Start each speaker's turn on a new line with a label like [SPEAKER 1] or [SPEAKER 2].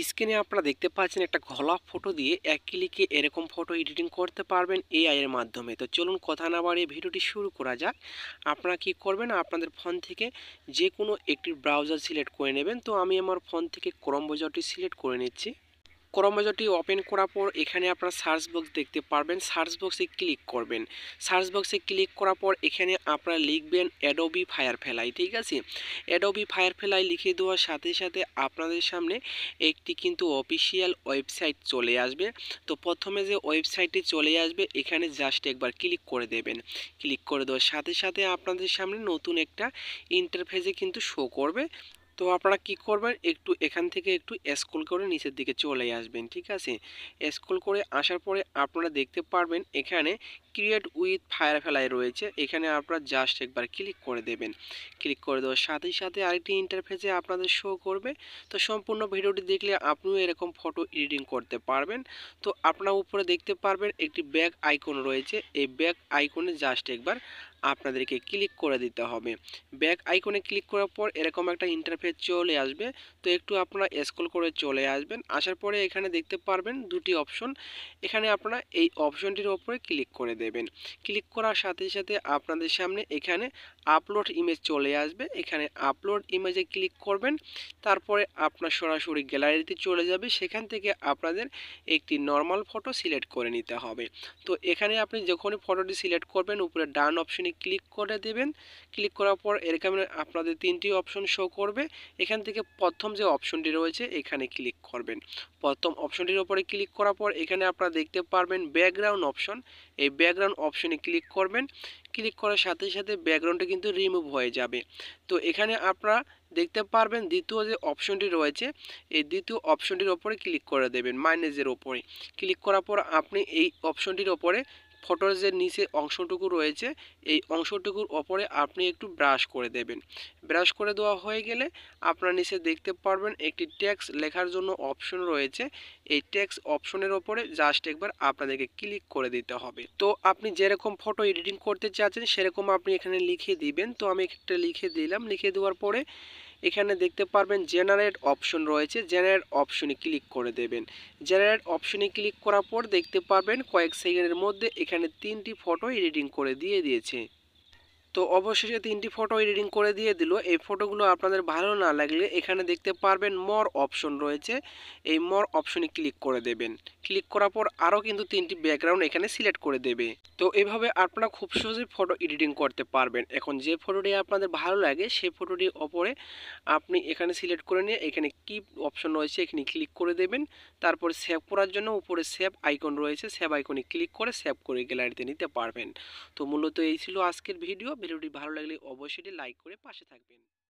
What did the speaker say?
[SPEAKER 1] স্ক্রিনে আপনারা দেখতে পাচ্ছেন একটা ঘোলা ফটো দিয়ে এক ক্লিকে এরকম ফটো এডিটিং করতে পারবেন এআই এর মাধ্যমে। তো চলুন কথা না বাড়িয়ে ভিডিওটি শুরু করা যাক। আপনারা কি করবেন, আপনাদের ফোন থেকে যে কোনো একটি ব্রাউজার সিলেক্ট করে নেবেন। তো আমি আমার ফোন থেকে ক্রোম ব্রাউজারটি সিলেক্ট করে নিচ্ছি। ক্রোম ব্রাউজারটি ওপেন করার পর এখানে আপনারা সার্চ বক্স দেখতে পারবেন, সার্চ বক্সে ক্লিক করবেন। সার্চ বক্সে ক্লিক করার পর এখানে আপনারা লিখবেন অ্যাডোবি ফায়ারফ্লাই, ঠিক আছে। অ্যাডোবি ফায়ারফ্লাই লিখে দেওয়ার সাথে সাথে আপনাদের সামনে একটি কিন্তু অফিসিয়াল ওয়েবসাইট চলে আসবে। তো প্রথমে যে ওয়েবসাইটটি চলে আসবে এখানে জাস্ট একবার ক্লিক করে দেবেন। ক্লিক করে দেওয়ার সাথে সাথে আপনাদের সামনে নতুন একটা ইন্টারফেসে কিন্তু শো করবে। তো আপনারা কি করবেন, একটু এখান থেকে একটু স্ক্রল করে নিচের দিকে চলে আসবেন, ঠিক আছে। স্ক্রল করে আসার পরে আপনারা দেখতে পারবেন এখানে ক্রিয়েট উইথ ফায়ারফ্লাই রয়েছে, এখানে আপনারা জাস্ট একবার ক্লিক করে দেবেন। ক্লিক করে দেওয়ার সাথে সাথে আরেকটি ইন্টারফেসে আপনাদের শো করবে। তো সম্পূর্ণ ভিডিওটি দেখলে আপনিও এরকম ফটো এডিটিং করতে পারবেন। তো আপনারা উপরে দেখতে পারবেন একটি ব্যাক আইকন রয়েছে, এই ব্যাক আইকনে জাস্ট একবার আপনাদেরকে ক্লিক করে দিতে হবে। ব্যাক আইকনে ক্লিক করার পর এরকম একটা ইন্টারফেস চলে আসবে। তো একটু আপনারা স্ক্রল করে চলে আসবেন, আসার পরে এখানে দেখতে পারবেন দুটি অপশন, এখানে আপনারা এই অপশনটির উপরে ক্লিক করে দেবেন। ক্লিক করার সাথে সাথে আপনাদের সামনে এখানে আপলোড ইমেজ চলে আসবে, এখানে আপলোড ইমেজে ক্লিক করবেন। তারপরে আপনার সরাসরি গ্যালারিতে চলে যাবে, সেখান থেকে আপনাদের একটি নর্মাল ফটো সিলেক্ট করে নিতে হবে। তো এখানে আপনি যখনই ফটোটি সিলেক্ট করবেন উপরে ডান অপশনে ক্লিক করে দেবেন। ক্লিক করার পর এরকম আপনাদের তিনটি অপশন শো করবে, এখান থেকে প্রথম যে অপশনটি রয়েছে এখানে ক্লিক করবেন। প্রথম অপশনটির উপরে ক্লিক করার পর এখানে আপনারা দেখতে পারবেন ব্যাকগ্রাউন্ড অপশন, এই ব্যাকগ্রাউন্ড অপশনে ক্লিক করবেন। ক্লিক করার সাথে সাথে ব্যাকগ্রাউন্ডটা কিন্তু রিমুভ হয়ে যাবে। তো এখানে আপনারা দেখতে পারবেন দ্বিতীয় যে অপশনটি রয়েছে, এই দ্বিতীয় অপশনটির ওপরে ক্লিক করে দেবেন মাইনাসের ওপরে। ক্লিক করার পর আপনি এই অপশনটির ওপরে ফটোর যে নিচে অংশটুকু রয়েছে এই অংশটুকুর ওপরে আপনি একটু ব্রাশ করে দেবেন। ব্রাশ করে দেওয়া হয়ে গেলে আপনার নিচে দেখতে পারবেন একটি টেক্সট লেখার জন্য অপশন রয়েছে, এই টেক্সট অপশনের ওপরে জাস্ট একবার আপনাদেরকে ক্লিক করে দিতে হবে। তো আপনি যেরকম ফটো এডিটিং করতে চাচ্ছেন সেরকম আপনি এখানে লিখে দিবেন। তো আমি একটা লিখে দিলাম, লিখে দেওয়ার পরে এখানে দেখতে পারবেন জেনারেট অপশন রয়েছে, জেনারেট অপশনে ক্লিক করে দেবেন। জেনারেট অপশনে ক্লিক করার পর দেখতে পারবেন কয়েক সেকেন্ডের মধ্যে এখানে তিনটি ফটো এডিটিং করে দিয়েছে। তো অবশেষে তিনটি ফটো এডিটিং করে দিয়ে দিল। এই ফটোগুলো আপনাদের ভালো না লাগলে এখানে দেখতে পারবেন মোর অপশন রয়েছে, এই মোর অপশনে ক্লিক করে দেবেন। ক্লিক করার পর আরও কিন্তু তিনটি ব্যাকগ্রাউন্ড এখানে সিলেক্ট করে দেবে। তো এভাবে আপনারা খুব সহজেই ফটো এডিটিং করতে পারবেন। এখন যে ফটোটি আপনাদের ভালো লাগে সেই ফটোটির ওপরে আপনি এখানে সিলেক্ট করে নিয়ে এখানে কি অপশন রয়েছে এখানে ক্লিক করে দেবেন। তারপর সেভ করার জন্য উপরে সেভ আইকন রয়েছে, সেভ আইকনে ক্লিক করে সেভ করে গ্যালারিতে নিতে পারবেন। তো মূলত এই ছিল আজকের ভিডিওটি ভালো লাগলে অবশ্যই লাইক করে পাশে থাকবেন।